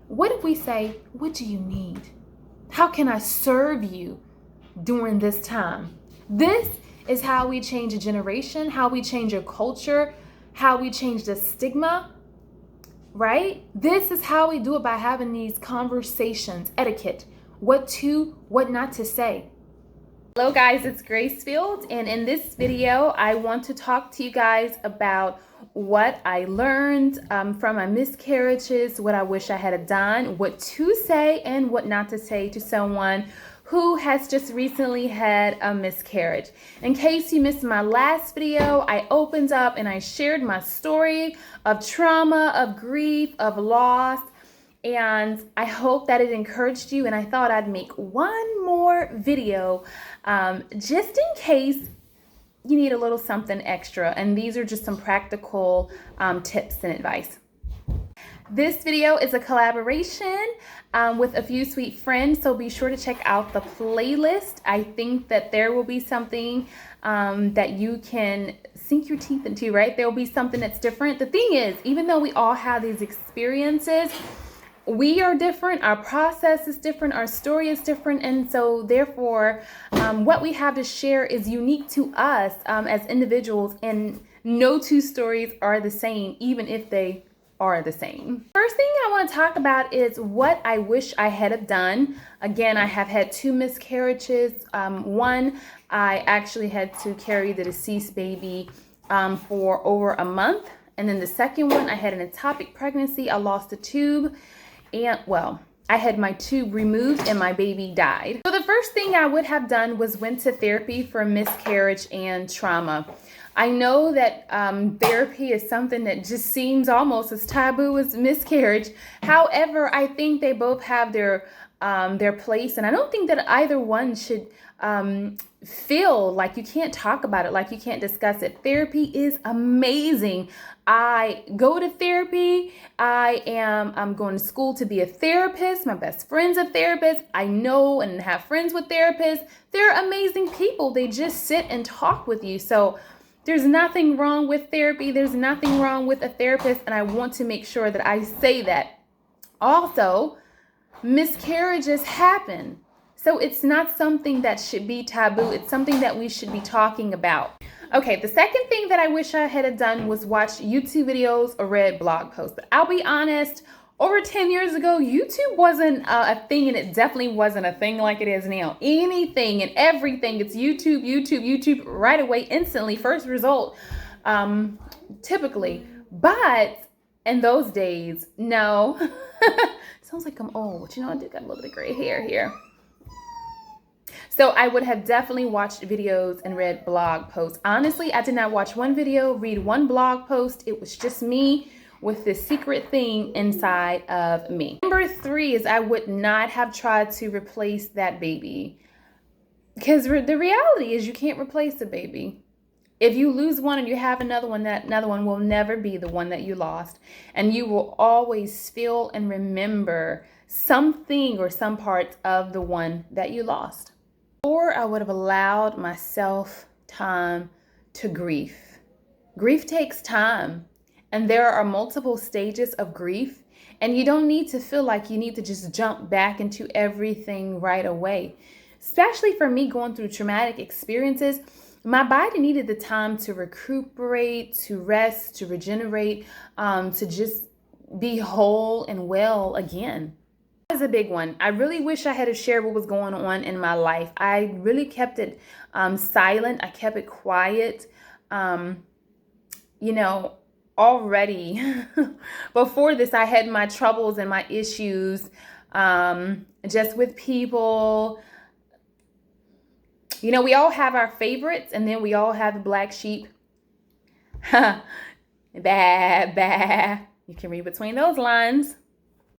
What if we say, what do you need? How can I serve you during this time? This is how we change a generation, how we change a culture, how we change the stigma, right? This is how we do it, by having these conversations, etiquette, what to, what not to say. Hello guys, it's Grace.Filled, and in this video, I want to talk to you guys about what I learned from my miscarriages, what I wish I had done, what to say and what not to say to someone who has just recently had a miscarriage. In case you missed my last video, I opened up and I shared my story of trauma, of grief, of loss, and I hope that it encouraged you, and I thought I'd make one more video just in case you need a little something extra, and these are just some practical tips and advice. This video is a collaboration with a few sweet friends, so be sure to check out the playlist. I think that there will be something that you can sink your teeth into, right? There will be something that's different. The thing is, even though we all have these experiences, we are different, our process is different, our story is different, and so therefore what we have to share is unique to us as individuals, and no two stories are the same, even if they are the same. First thing I want to talk about is what I wish I had done. Again, I have had 2 miscarriages. One, I actually had to carry the deceased baby for over a month, and then the second one, I had an ectopic pregnancy. I lost a tube. And well, I had my tube removed and my baby died. So the first thing I would have done was went to therapy for miscarriage and trauma. I know that therapy is something that just seems almost as taboo as miscarriage. However, I think they both have their place, and I don't think that either one should feel like you can't talk about it, like you can't discuss it. Therapy is amazing. I go to therapy. I'm going to school to be a therapist. My best friend's a therapist. I know and have friends with therapists. They're amazing people. They just sit and talk with you. So there's nothing wrong with therapy. There's nothing wrong with a therapist. And I want to make sure that I say that. Also, miscarriages happen. So it's not something that should be taboo. It's something that we should be talking about. Okay, the second thing that I wish I had done was watch YouTube videos or read blog posts. But I'll be honest, over 10 years ago, YouTube wasn't a thing, and it definitely wasn't a thing like it is now. Anything and everything, it's YouTube, YouTube, YouTube, right away, instantly, first result, typically. But in those days, no. Sounds like I'm old, but you know, I did got a little bit of gray hair here. So I would have definitely watched videos and read blog posts. Honestly, I did not watch one video, read one blog post. It was just me with this secret thing inside of me. Number 3 is I would not have tried to replace that baby, because the reality is you can't replace a baby. If you lose one and you have another one, that another one will never be the one that you lost. And you will always feel and remember something or some parts of the one that you lost. Or I would have allowed myself time to grieve. Grief takes time, and there are multiple stages of grief, and you don't need to feel like you need to just jump back into everything right away. Especially for me, going through traumatic experiences, my body needed the time to recuperate, to rest, to regenerate, to just be whole and well again. That is a big one. I really wish I had shared what was going on in my life. I really kept it silent. I kept it quiet. You know, already before this, I had my troubles and my issues just with people. You know, we all have our favorites, and then we all have the black sheep. Bah, bah. You can read between those lines.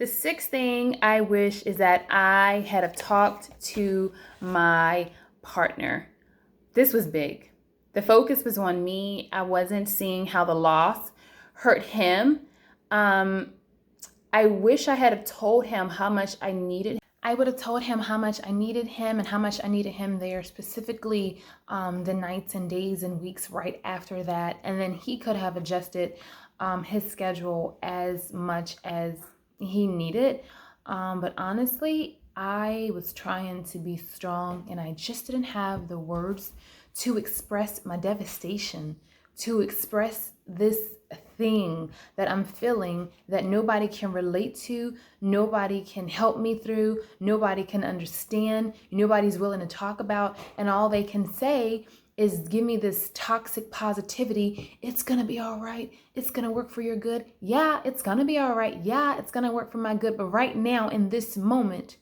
The 6th thing I wish is that I had have talked to my partner. This was big. The focus was on me. I wasn't seeing how the loss hurt him. I wish I had have told him how much I needed him. I would have told him how much I needed him and how much I needed him there, specifically the nights and days and weeks right after that. And then he could have adjusted his schedule as much as he needed. But honestly, I was trying to be strong and I just didn't have the words to express my devastation, to express this thing that I'm feeling that nobody can relate to, nobody can help me through, nobody can understand, nobody's willing to talk about, and all they can say is give me this toxic positivity. It's gonna be all right. It's gonna work for your good. Yeah, it's gonna be all right. Yeah, it's gonna work for my good. But right now, in this moment,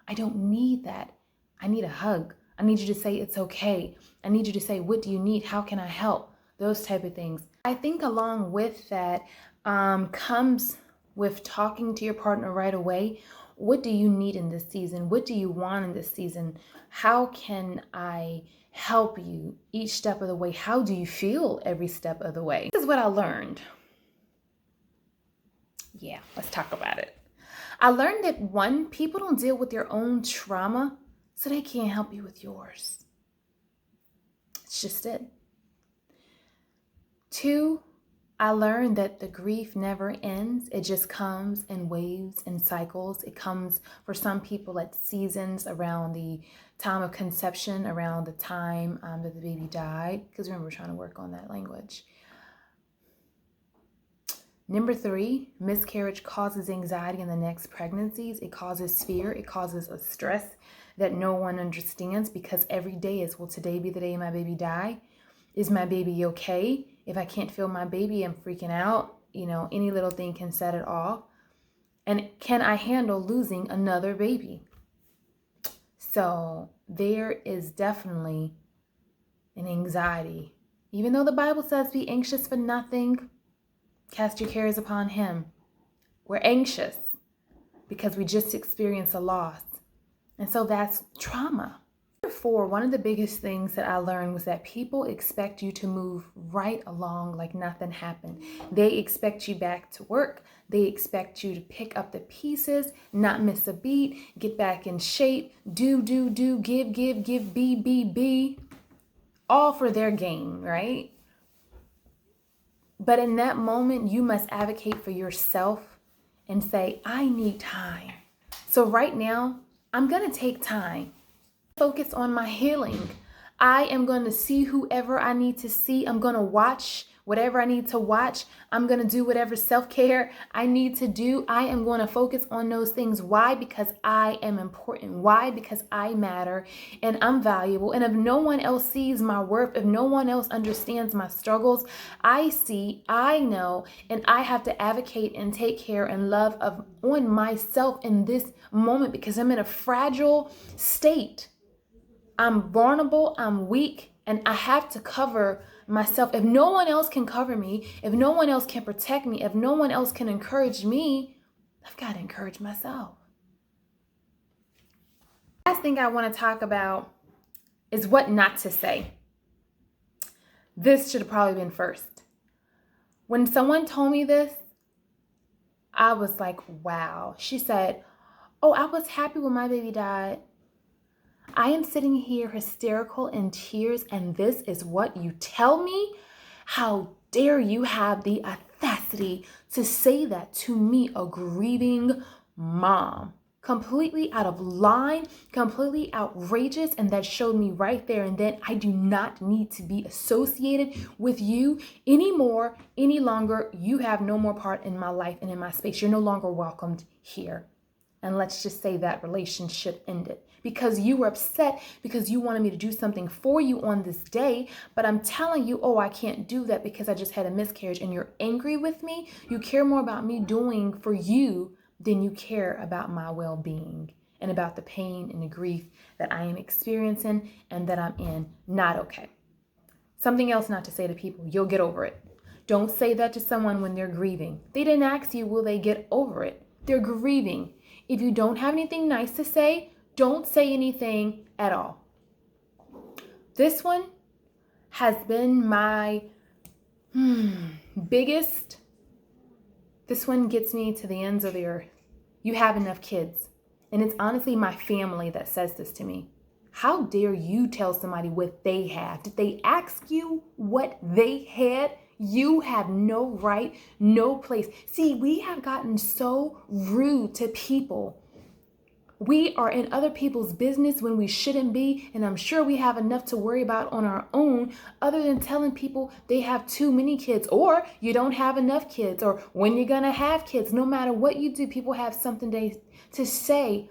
I don't need that. I need a hug. I need you to say it's okay. I need you to say, what do you need? How can I help? Those type of things. I think along with that comes with talking to your partner right away. What do you need in this season? What do you want in this season? How can I help you each step of the way? How do you feel every step of the way? This is what I learned. Yeah, let's talk about it. I learned that one, people don't deal with their own trauma, so they can't help you with yours. It's just it. Two, I learned that the grief never ends. It just comes in waves and cycles. It comes for some people at seasons around the time of conception, around the time that the baby died. Because remember, we're trying to work on that language. Number three, miscarriage causes anxiety in the next pregnancies. It causes fear. It causes a stress that no one understands because every day is, will today be the day my baby die? Is my baby okay? If I can't feel my baby, I'm freaking out. You know, any little thing can set it off. And can I handle losing another baby? So there is definitely an anxiety. Even though the Bible says be anxious for nothing, cast your cares upon him. We're anxious because we just experienced a loss. And so that's trauma. Number four, one of the biggest things that I learned was that people expect you to move right along like nothing happened. They expect you back to work. They expect you to pick up the pieces, not miss a beat, get back in shape, do, give, be. All for their gain, right? But in that moment, you must advocate for yourself and say, I need time. So right now, I'm going to take time. Focus on my healing. I am going to see whoever I need to see. I'm going to watch whatever I need to watch. I'm going to do whatever self-care I need to do. I am going to focus on those things. Why? Because I am important. Why? Because I matter and I'm valuable. And if no one else sees my worth, if no one else understands my struggles, I see, I know, and I have to advocate and take care and love on myself in this moment because I'm in a fragile state. I'm vulnerable, I'm weak, and I have to cover myself. If no one else can cover me, if no one else can protect me, if no one else can encourage me, I've got to encourage myself. Last thing I want to talk about is what not to say. This should have probably been first. When someone told me this, I was like, wow. She said, oh, I was happy when my baby died. I am sitting here hysterical in tears, and this is what you tell me? How dare you have the audacity to say that to me, a grieving mom? Completely out of line, completely outrageous, and that showed me right there and then I do not need to be associated with you anymore, any longer. You have no more part in my life and in my space. You're no longer welcomed here. And let's just say that relationship ended because you were upset because you wanted me to do something for you on this day. But I'm telling you, oh, I can't do that because I just had a miscarriage and you're angry with me. You care more about me doing for you than you care about my well-being and about the pain and the grief that I am experiencing and that I'm in. Not okay. Something else not to say to people, you'll get over it. Don't say that to someone when they're grieving. They didn't ask you, will they get over it? They're grieving. If you don't have anything nice to say, don't say anything at all. This one has been my biggest. This one gets me to the ends of the earth. You have enough kids. And it's honestly my family that says this to me. How dare you tell somebody what they have? Did they ask you what they had? You have no right, no place. See, we have gotten so rude to people. We are in other people's business when we shouldn't be, and I'm sure we have enough to worry about on our own other than telling people they have too many kids, or you don't have enough kids, or when you're gonna have kids. No matter what you do, people have something to say.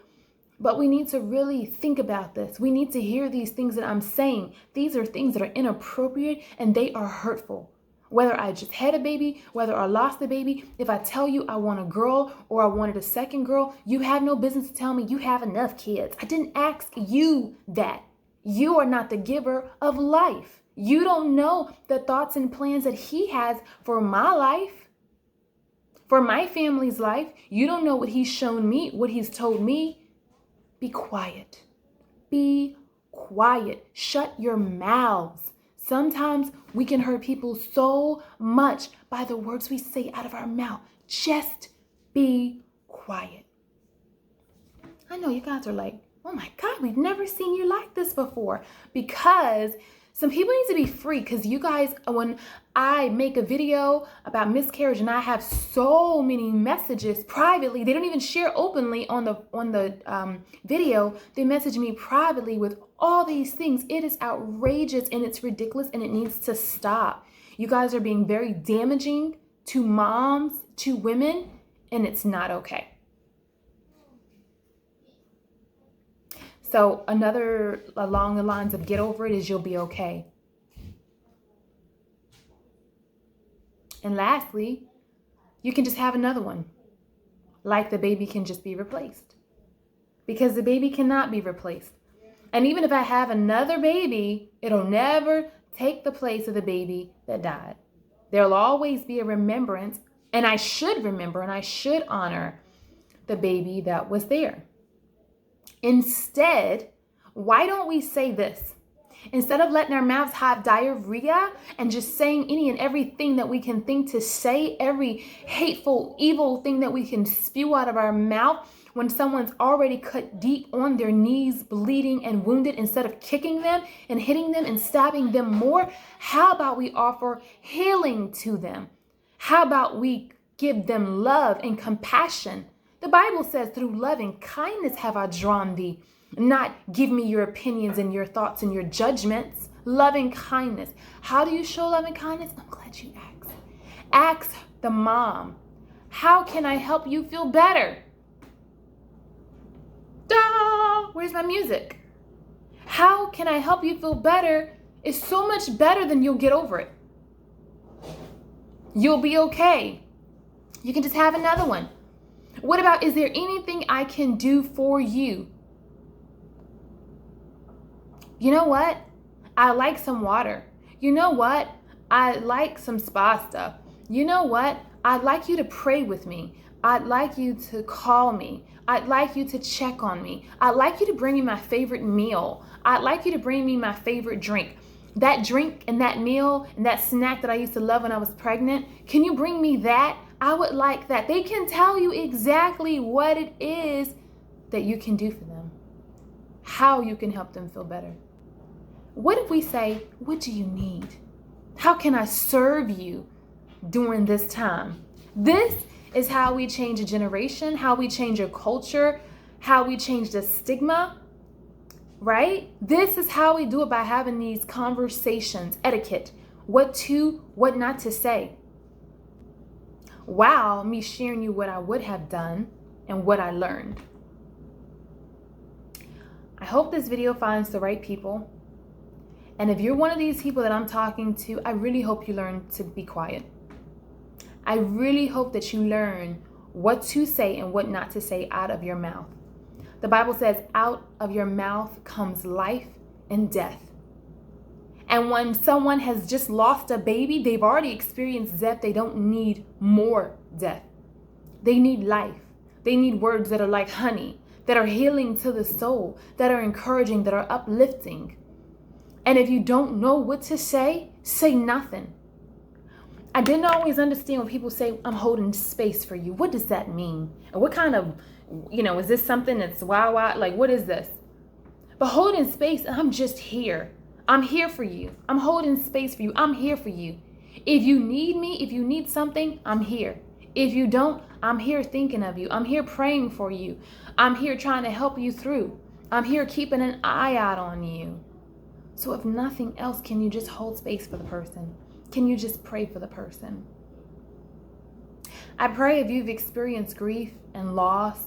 But we need to really think about this. We need to hear these things that I'm saying. These are things that are inappropriate and they are hurtful. Whether I just had a baby, whether I lost a baby, if I tell you I want a girl or I wanted a second girl, you have no business to tell me you have enough kids. I didn't ask you that. You are not the giver of life. You don't know the thoughts and plans that he has for my life, for my family's life. You don't know what he's shown me, what he's told me. Be quiet. Be quiet. Shut your mouths. Sometimes we can hurt people so much by the words we say out of our mouth. Just be quiet. I know you guys are like, oh my God, we've never seen you like this before. Because some people need to be free. Because you guys, when I make a video about miscarriage and I have so many messages privately, they don't even share openly on the video. They message me privately with all these things. It is outrageous and it's ridiculous and it needs to stop. You guys are being very damaging to moms, to women, and it's not okay. So another along the lines of get over it is you'll be okay. And lastly, you can just have another one. Like the baby can just be replaced. Because the baby cannot be replaced. And even if I have another baby, it'll never take the place of the baby that died. There'll always be a remembrance, and I should remember and I should honor the baby that was there. Instead, why don't we say this? Instead of letting our mouths have diarrhea and just saying any and everything that we can think to say, every hateful, evil thing that we can spew out of our mouth when someone's already cut deep on their knees, bleeding and wounded, instead of kicking them and hitting them and stabbing them more, how about we offer healing to them? How about we give them love and compassion? The Bible says, through loving kindness have I drawn thee. Not give me your opinions and your thoughts and your judgments. Loving kindness. How do you show loving kindness? I'm glad you asked. Ask the mom, how can I help you feel better? Duh! Where's my music? How can I help you feel better is so much better than you'll get over it. You'll be okay. You can just have another one. What about, is there anything I can do for you? You know what? I like some water. You know what? I like some spa stuff. You know what? I'd like you to pray with me. I'd like you to call me. I'd like you to check on me. I'd like you to bring me my favorite meal. I'd like you to bring me my favorite drink. That drink and that meal and that snack that I used to love when I was pregnant, can you bring me that? I would like that. They can tell you exactly what it is that you can do for them, how you can help them feel better. What if we say, what do you need? How can I serve you during this time? This is how we change a generation, how we change a culture, how we change the stigma, right? This is how we do it, by having these conversations, etiquette, what to, what not to say. Wow, me sharing you what I would have done and what I learned. I hope this video finds the right people. And if you're one of these people that I'm talking to, I really hope you learn to be quiet. I really hope that you learn what to say and what not to say out of your mouth. The Bible says, out of your mouth comes life and death. And when someone has just lost a baby, they've already experienced death. They don't need more death. They need life. They need words that are like honey, that are healing to the soul, that are encouraging, that are uplifting. And if you don't know what to say nothing. I didn't always understand when people say, I'm holding space for you. What does that mean? And what kind of, is this something that's wow, like what is this? But holding space, I'm just here. I'm here for you. I'm holding space for you. I'm here for you. If you need me, if you need something, I'm here. If you don't, I'm here thinking of you. I'm here praying for you. I'm here trying to help you through. I'm here keeping an eye out on you. So if nothing else, can you just hold space for the person? Can you just pray for the person? I pray if you've experienced grief and loss,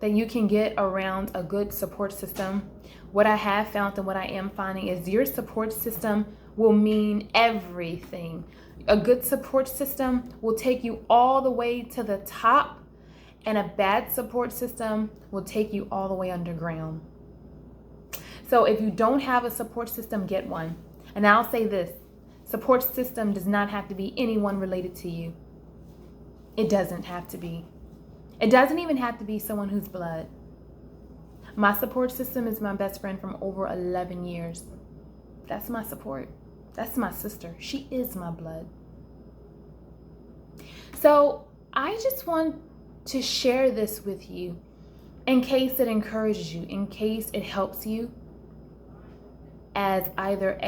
that you can get around a good support system. What I have found and what I am finding is your support system will mean everything. A good support system will take you all the way to the top, and a bad support system will take you all the way underground. So if you don't have a support system, get one. And I'll say this, support system does not have to be anyone related to you. It doesn't have to be. It doesn't even have to be someone who's blood. My support system is my best friend from over 11 years. That's my support. That's my sister. She is my blood. So I just want to share this with you in case it encourages you, in case it helps you as either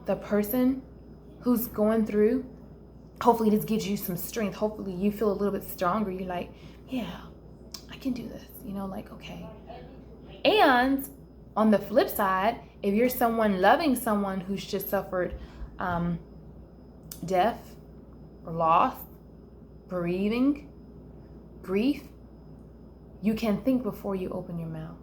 the person who's going through. Hopefully this gives you some strength. Hopefully you feel a little bit stronger. You're like, yeah, I can do this. Okay. And on the flip side, if you're someone loving someone who's just suffered death or loss, bereaving, grief, you can think before you open your mouth.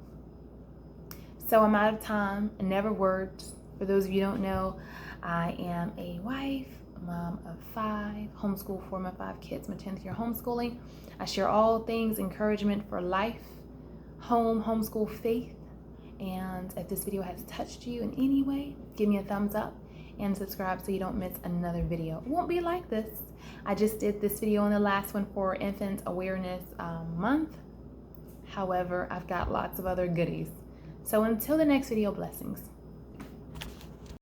So I'm out of time. Never words. For those of you who don't know, I am a wife, a mom of 5, homeschool 4 of my 5 kids, my 10th year homeschooling. I share all things encouragement for life, home, homeschool, faith. And if this video has touched you in any way, give me a thumbs up and subscribe so you don't miss another video. It won't be like this. I just did this video on the last one for Infant Awareness Month. However, I've got lots of other goodies. So until the next video, blessings.